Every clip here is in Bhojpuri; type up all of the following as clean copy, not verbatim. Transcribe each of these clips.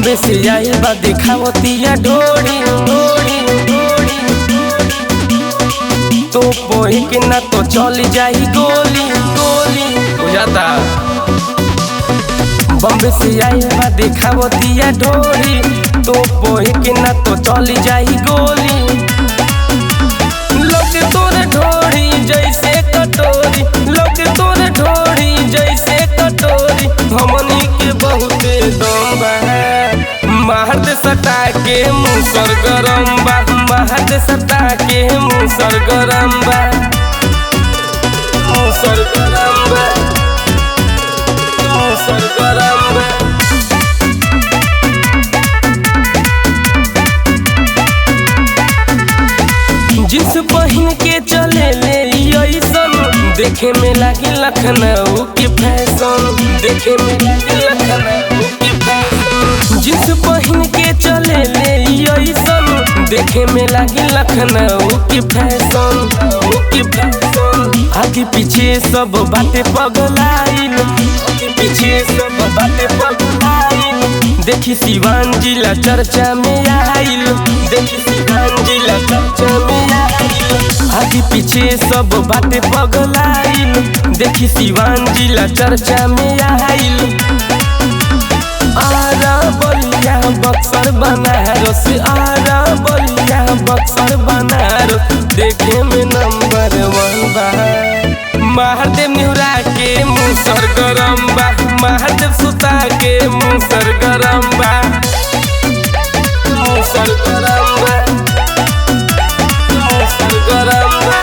बम्बे से आई बा दिखावतिया ढोड़ी ढोड़ी ढोड़ी तो पोही के ना तो चली जाई गोली गोली हो जाता। बम्बे से आई बा दिखावतिया ढोड़ी तो पोही के ना तो चली जाई गोली। लोग तोरे ढोड़ी जैसे कटोरी, लोग तोरे ढोड़ी जैसे कटोरी, हमनी के बहुते दम बा। महद सटा के मुसर गरम बा, महद सटा के मुसर गरम बा, मुसर गरम बा, मुसर गरम बा। जींस पहन के चले ले ऐसन, देखे में लागी लखनऊ के फैशन, देखे में लागी लखनऊ के फैशन। जींस पहन के चले ले ऐसन, देखे में लागी लखनऊ के फैशन के फैशन। आगे पीछे सब बातें पगलाइन, आगे पीछे सब बातें पगलाइन। देखी सिवान जिला चर्चा में आइल, देखी सिवान जिला चर्चा में आइल। आगे पीछे सब बातें पगलाइल, देखी सिवान जिला चर्चा में आइल। आरा बलिया बक्सर बनारस, आरा बलिया बक्सर बनारस, देखे में नंबर 1 बा। महादेव निहुरा के मुसर गरम बा, महादेव सुता के मुसर गरम बा, मुसर गरम बा, मुसर गरम बा।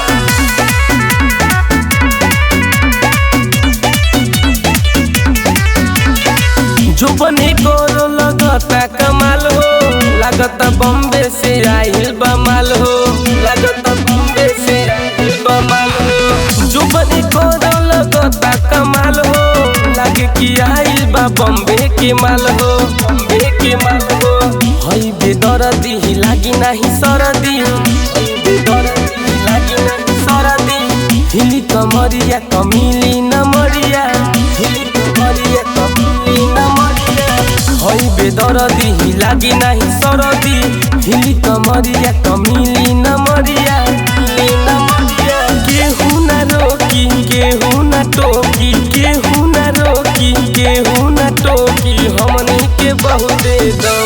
जो बने गोरो लगता कमाल हो, लगता बम्बे से आइल बमाल हो, लगता बम्बे से आइल बमाल हो। जो बने गोरो लगता कमाल हो, लगे कि आइल बा बम्बे के माल हो, बम्बे के माल हो। हई बेदर्दी ही लागी नहीं सरदी, हई बेदर्दी लागी नहीं सरदी। हिली कमरिया कमिली न मरिया, हिली कमरिया कमिली न मरिया। हई बेदर्दी ही लागी नहीं सरदी, हिली कमरिया कमिली न मरिया, हिली न मरिया। केहू न रोकी, केहू न टोकी, केहू न रोकी, केहू न टोकी, हमनी के बहुते दम